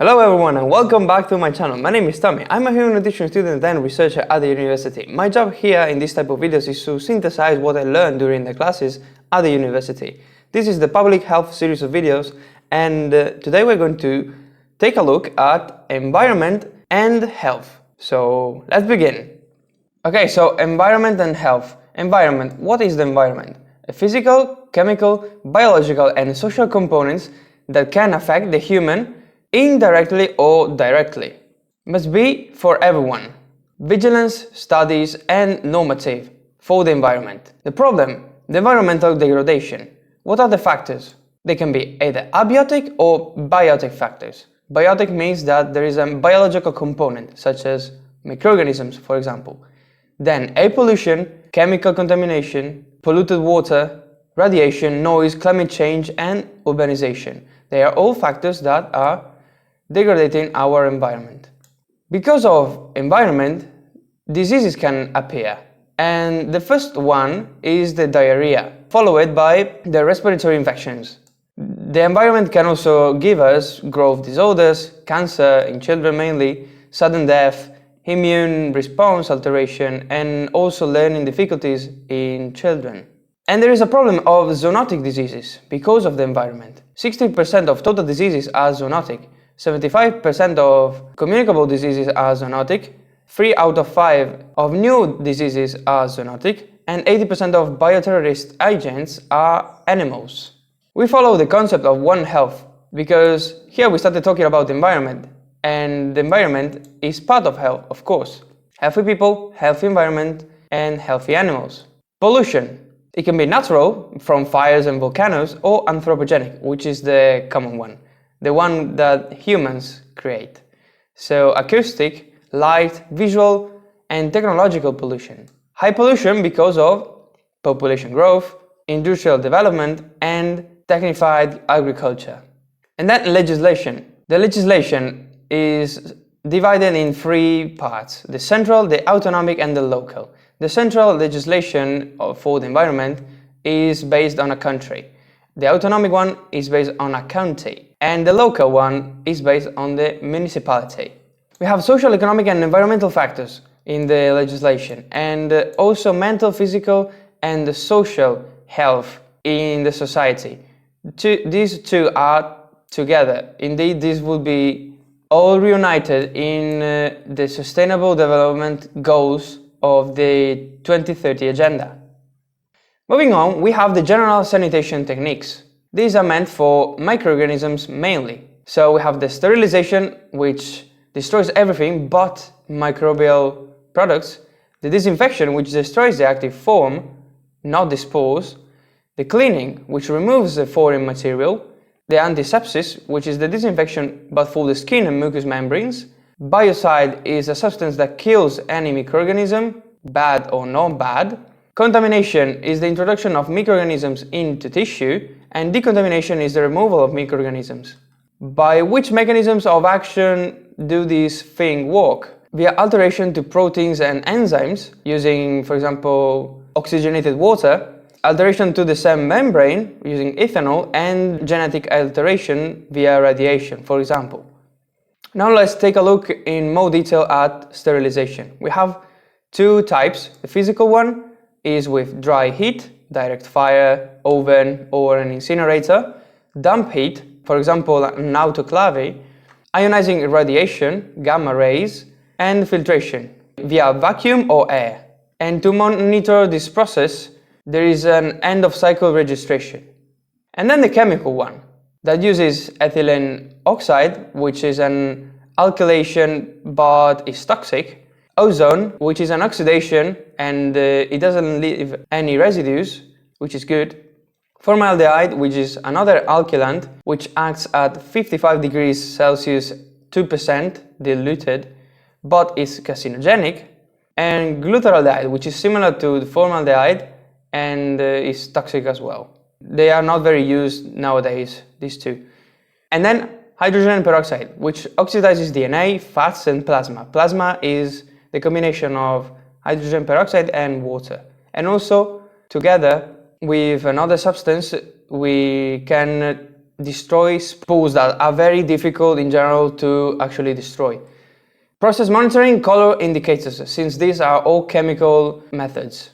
Hello everyone and welcome back to my channel. My name is Tommy. I'm a human nutrition student and researcher at the university. My job here in this type of videos is to synthesize what I learned during the classes at the university. This is the public health series of videos and today we're going to take a look at environment and health. So let's begin. Okay, so environment and health. Environment. What is the environment? A physical, chemical, biological and social components that can affect the human indirectly or directly. Must be for everyone. Vigilance, studies and normative for the environment. The problem, the environmental degradation. What are the factors? They can be either abiotic or biotic factors. Biotic means that there is a biological component, such as microorganisms, for example. Then air pollution, chemical contamination, polluted water, radiation, noise, climate change and urbanization. They are all factors that are degrading our environment. Because of environment, diseases can appear. And the first one is the diarrhea, followed by the respiratory infections. The environment can also give us growth disorders, cancer in children mainly, sudden death, immune response alteration, and also learning difficulties in children. And there is a problem of zoonotic diseases because of the environment. 60% of total diseases are zoonotic. 75% of communicable diseases are zoonotic, 3 out of 5 of new diseases are zoonotic, and 80% of bioterrorist agents are animals. We follow the concept of One Health because here we started talking about the environment, and the environment is part of health, of course. Healthy people, healthy environment, and healthy animals. Pollution. It can be natural, from fires and volcanoes, or anthropogenic, which is the common one. The one that humans create. So acoustic, light, visual and technological pollution. High pollution because of population growth, industrial development and technified agriculture. And then legislation. The legislation is divided in 3 parts: the central, the autonomic and the local. The central legislation for the environment is based on a country. The autonomic one is based on a county. And the local one is based on the municipality. We have social, economic and environmental factors in the legislation, and also mental, physical and social health in the society. These two are together. Indeed, this will be all reunited in the Sustainable Development Goals of the 2030 Agenda. Moving on, we have the general sanitation techniques. These are meant for microorganisms mainly. So we have the sterilization, which destroys everything but microbial products. The disinfection, which destroys the active form, not the spores. The cleaning, which removes the foreign material. The antisepsis, which is the disinfection but for the skin and mucous membranes. Biocide is a substance that kills any microorganism, bad or not bad. Contamination is the introduction of microorganisms into tissue, and decontamination is the removal of microorganisms. By which mechanisms of action do these things work? Via alteration to proteins and enzymes, using, for example, oxygenated water, alteration to the cell membrane, using ethanol, and genetic alteration via radiation, for example. Now let's take a look in more detail at sterilization. We have 2 types. The physical one is with dry heat, direct fire, oven or an incinerator, damp heat, for example an autoclave, ionizing radiation, gamma rays, and filtration via vacuum or air. And to monitor this process, there is an end of cycle registration. And then the chemical one that uses ethylene oxide, which is an alkylation but is toxic, ozone, which is an oxidation and it doesn't leave any residues, which is good. Formaldehyde, which is another alkylant, which acts at 55 degrees Celsius, 2% diluted, but is carcinogenic. And glutaraldehyde, which is similar to the formaldehyde and is toxic as well. They are not very used nowadays, these 2. And then hydrogen peroxide, which oxidizes DNA, fats and plasma. Plasma is the combination of hydrogen peroxide and water. And also, together with another substance, we can destroy spools that are very difficult in general to actually destroy. Process monitoring, color indicators, since these are all chemical methods.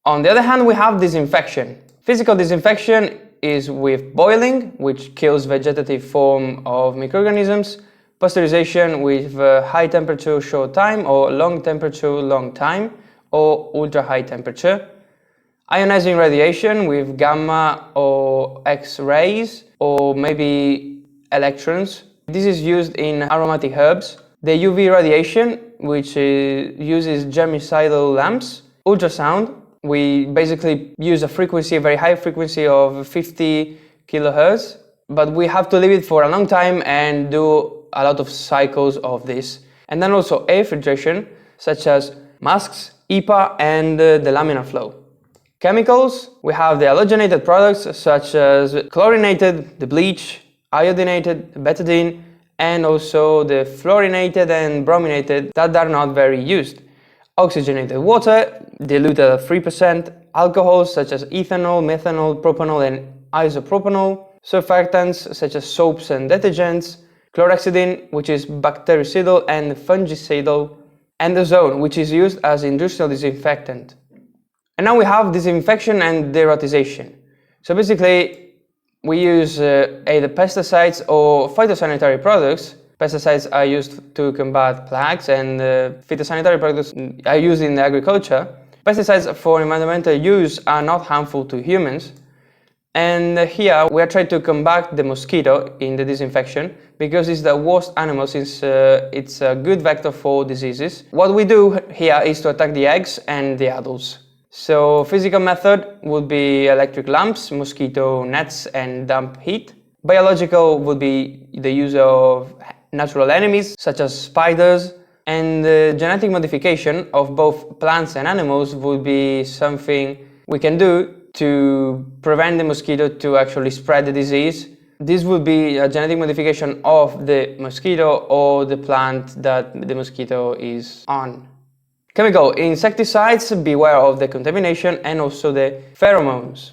On the other hand, we have disinfection. Physical disinfection is with boiling, which kills vegetative form of microorganisms, pasteurization with high temperature short time or long temperature long time or ultra high temperature, ionizing radiation with gamma or X-rays or maybe electrons. This is used in aromatic herbs. The UV radiation, which uses germicidal lamps. Ultrasound, we basically use a frequency, a very high frequency of 50 kilohertz, but we have to leave it for a long time and do a lot of cycles of this. And then also air filtration, such as masks, EPA and the laminar flow. Chemicals, we have the halogenated products such as chlorinated, the bleach, iodinated, betadine, and also the fluorinated and brominated that are not very used. Oxygenated water, diluted at 3%, alcohols such as ethanol, methanol, propanol and isopropanol, surfactants such as soaps and detergents, chlorhexidine, which is bactericidal and fungicidal, and ozone, which is used as industrial disinfectant. And now we have disinfection and deratisation. So basically, we use either pesticides or phytosanitary products. Pesticides are used to combat plagues and phytosanitary products are used in agriculture. Pesticides for environmental use are not harmful to humans. And here we are trying to combat the mosquito in the disinfection because it's the worst animal since it's a good vector for diseases. What we do here is to attack the eggs and the adults. So physical method would be electric lamps, mosquito nets and damp heat. Biological would be the use of natural enemies such as spiders, and the genetic modification of both plants and animals would be something we can do to prevent the mosquito to actually spread the disease. This would be a genetic modification of the mosquito or the plant that the mosquito is on. Chemical insecticides, beware of the contamination and also the pheromones.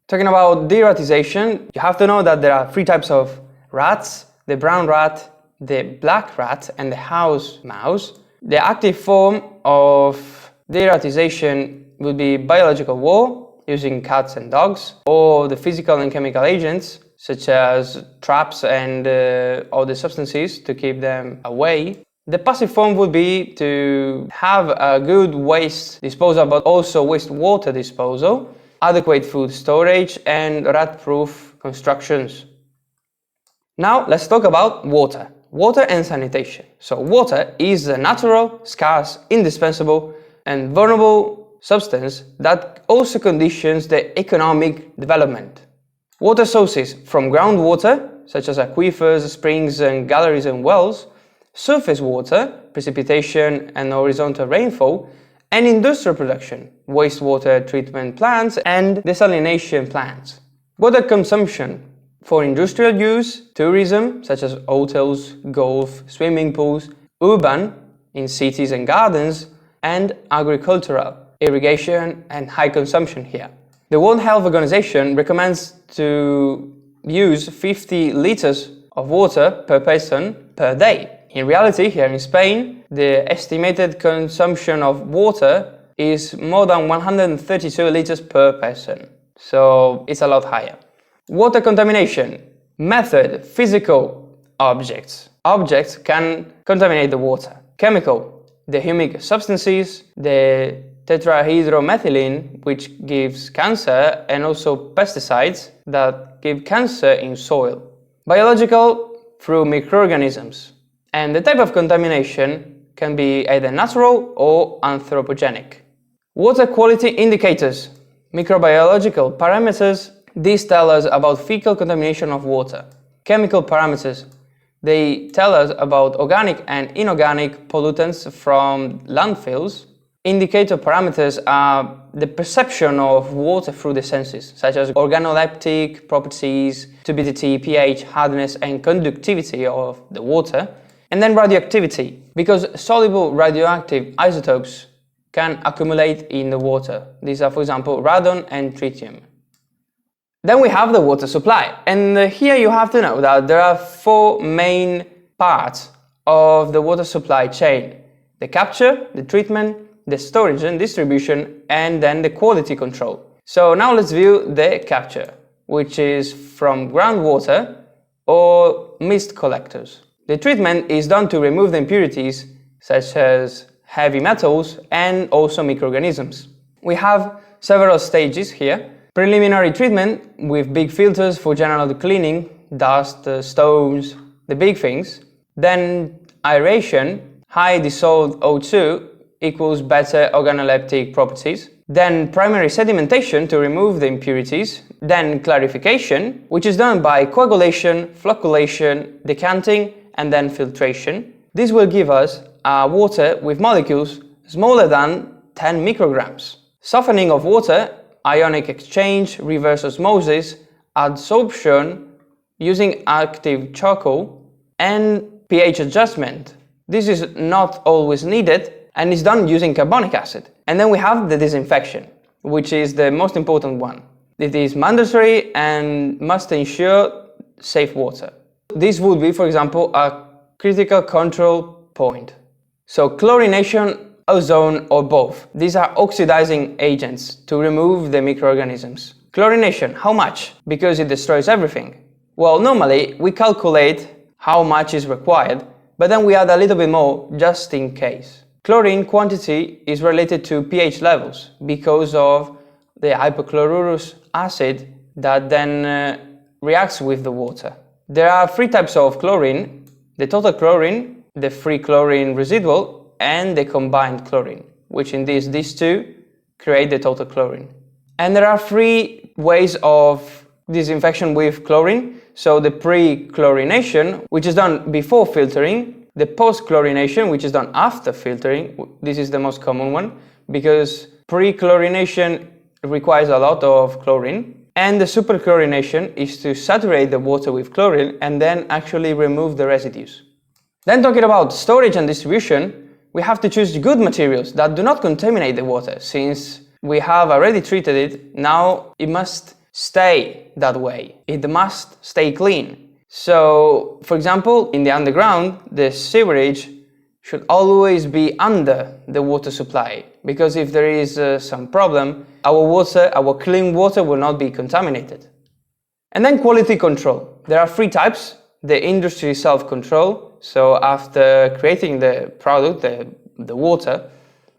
Talking about deratisation, you have to know that there are three types of rats: the brown rat, the black rat and the house mouse. The active form of deratisation would be biological war, using cats and dogs, or the physical and chemical agents such as traps and other substances to keep them away. The passive form would be to have a good waste disposal but also wastewater disposal, adequate food storage and rat-proof constructions. Now let's talk about water. Water and sanitation. So water is a natural, scarce, indispensable and vulnerable substance that also conditions the economic development. Water sources from groundwater, such as aquifers, springs and galleries and wells, surface water, precipitation and horizontal rainfall, and industrial production, wastewater treatment plants and desalination plants. Water consumption for industrial use, tourism, such as hotels, golf, swimming pools, urban, in cities and gardens, and agricultural, irrigation and high consumption here. The World Health Organization recommends to use 50 liters of water per person per day. In reality, here in Spain, the estimated consumption of water is more than 132 liters per person. So it's a lot higher. Water contamination. Method, physical objects. Objects can contaminate the water. Chemical, the humic substances, the tetrahydromethylene, which gives cancer, and also pesticides that give cancer in soil. Biological, through microorganisms. And the type of contamination can be either natural or anthropogenic. Water quality indicators. Microbiological parameters. These tell us about fecal contamination of water. Chemical parameters. They tell us about organic and inorganic pollutants from landfills. Indicator parameters are the perception of water through the senses, such as organoleptic properties, turbidity, pH, hardness and conductivity of the water. And then radioactivity, because soluble radioactive isotopes can accumulate in the water. These are, for example, radon and tritium. Then we have the water supply, and here you have to know that there are four main parts of the water supply chain: the capture, the treatment, the storage and distribution, and then the quality control. So now let's view the capture, which is from groundwater or mist collectors. The treatment is done to remove the impurities such as heavy metals and also microorganisms. We have several stages here. Preliminary treatment with big filters for general cleaning, dust, stones, the big things. Then aeration, high dissolved O2 equals better organoleptic properties. Then primary sedimentation to remove the impurities. Then clarification, which is done by coagulation, flocculation, decanting, and then filtration. This will give us water with molecules smaller than 10 micrograms. Softening of water, ionic exchange, reverse osmosis, adsorption using active charcoal, and pH adjustment. This is not always needed and is done using carbonic acid. And then we have the disinfection, which is the most important one. It is mandatory and must ensure safe water. This would be, for example, a critical control point. So chlorination, ozone, or both. These are oxidizing agents to remove the microorganisms. Chlorination, how much? Because it destroys everything. Well, normally we calculate how much is required, but then we add a little bit more just in case. Chlorine quantity is related to pH levels because of the hypochlorous acid that then reacts with the water. There are three types of chlorine: the total chlorine, the free chlorine residual, and the combined chlorine, which in these two create the total chlorine. And there are three ways of disinfection with chlorine. So the pre-chlorination, which is done before filtering, the post-chlorination, which is done after filtering. This is the most common one because pre-chlorination requires a lot of chlorine, and the superchlorination is to saturate the water with chlorine and then actually remove the residues. Then talking about storage and distribution, we have to choose good materials that do not contaminate the water. Since we have already treated it, now it must stay that way. It must stay clean. So, for example, in the underground, the sewerage should always be under the water supply, because if there is some problem, our clean water will not be contaminated. And then quality control. There are three types. The industry self-control. So after creating the product, the water,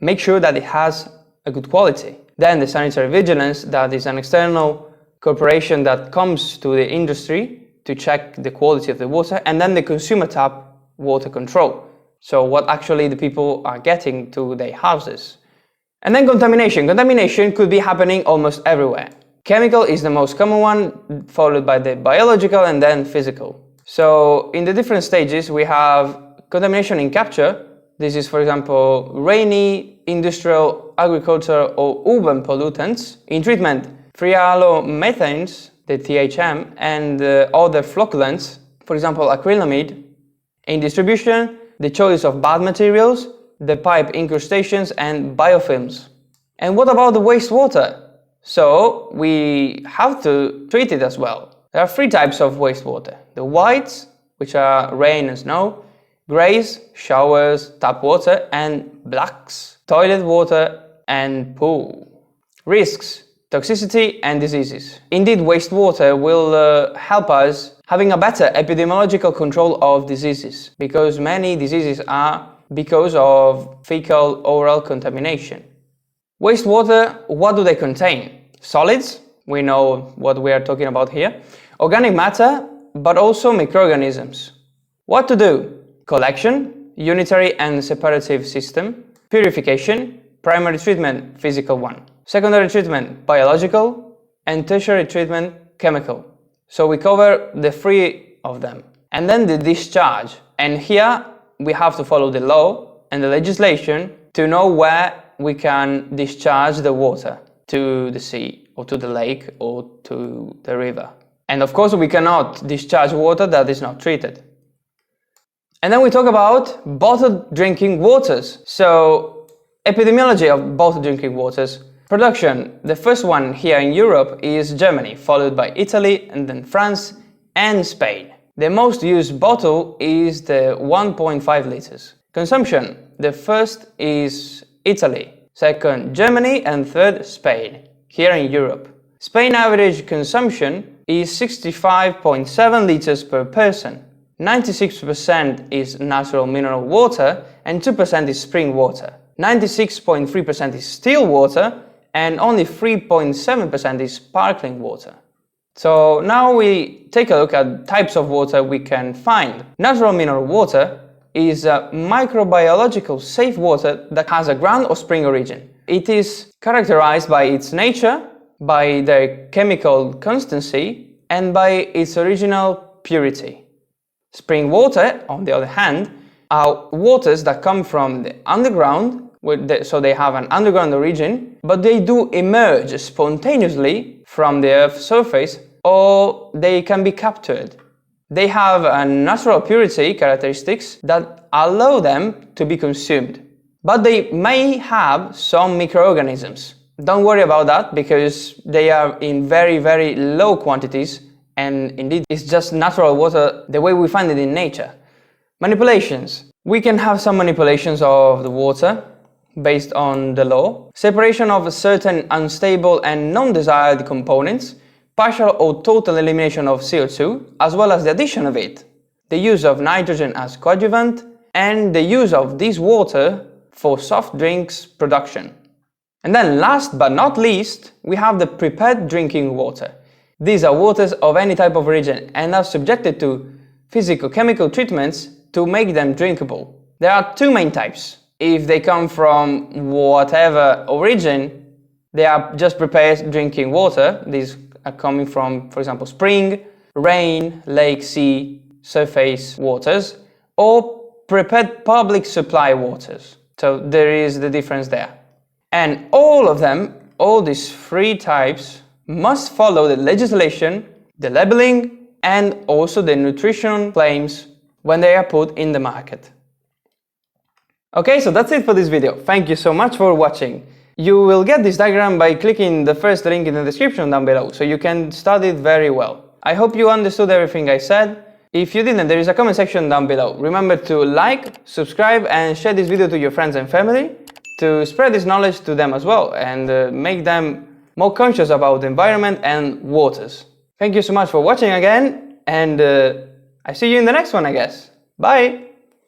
make sure that it has a good quality. Then the sanitary vigilance, that is an external corporation that comes to the industry to check the quality of the water. And then the consumer tap water control. So what actually the people are getting to their houses. And then contamination. Contamination could be happening almost everywhere. Chemical is the most common one, followed by the biological and then physical. So in the different stages we have contamination in capture. This is, for example, rainy, industrial, agricultural or urban pollutants. In treatment, thialomethanes, the THM, and other flocculants, for example acrylamide. In distribution, the choice of bad materials, the pipe incrustations and biofilms. And what about the wastewater? So we have to treat it as well. There are three types of wastewater: the whites, which are rain and snow, greys, showers, tap water, and blacks, toilet water and pool. Risks: toxicity and diseases. Indeed, wastewater will help us having a better epidemiological control of diseases, because many diseases are because of fecal oral contamination. Wastewater, what do they contain? Solids, we know what we are talking about here. Organic matter, but also microorganisms. What to do? Collection, unitary and separative system. Purification, primary treatment, physical one. Secondary treatment, biological. And tertiary treatment, chemical. So we cover the three of them. And then the discharge. And here we have to follow the law and the legislation to know where we can discharge the water, to the sea or to the lake or to the river. And of course we cannot discharge water that is not treated. And then we talk about bottled drinking waters. So epidemiology of bottled drinking waters. Production. The first one here in Europe is Germany, followed by Italy and then France and Spain. The most used bottle is the 1.5 liters. Consumption. The first is Italy, second Germany and third Spain, here in Europe. Spain average consumption is 65.7 liters per person. 96% is natural mineral water and 2% is spring water. 96.3% is still water and only 3.7% is sparkling water. So now we take a look at types of water we can find. Natural mineral water is a microbiological safe water that has a ground or spring origin. It is characterized by its nature, by their chemical constancy, and by its original purity. Spring water, on the other hand, are waters that come from the underground, so they have an underground origin, but they do emerge spontaneously from the Earth's surface, or they can be captured. They have a natural purity characteristics that allow them to be consumed. But they may have some microorganisms. Don't worry about that because they are in very, very low quantities, and indeed it's just natural water the way we find it in nature. Manipulations. We can have some manipulations of the water based on the law. Separation of certain unstable and non-desired components, partial or total elimination of CO2, as well as the addition of it, the use of nitrogen as coadjuvant, and the use of this water for soft drinks production. And then last but not least, we have the prepared drinking water. These are waters of any type of origin and are subjected to physico-chemical treatments to make them drinkable. There are two main types. If they come from whatever origin, they are just prepared drinking water. These are coming from, for example, spring, rain, lake, sea, surface waters, or prepared public supply waters. So there is the difference there. And all of them, all these three types, must follow the legislation, the labeling, and also the nutrition claims when they are put in the market. Okay, so that's it for this video. Thank you so much for watching. You will get this diagram by clicking the first link in the description down below, so you can study it very well. I hope you understood everything I said. If you didn't, there is a comment section down below. Remember to like, subscribe, and share this video to your friends and family to spread this knowledge to them as well and make them more conscious about the environment and waters. Thank you so much for watching again, and I see you in the next one, I guess. Bye!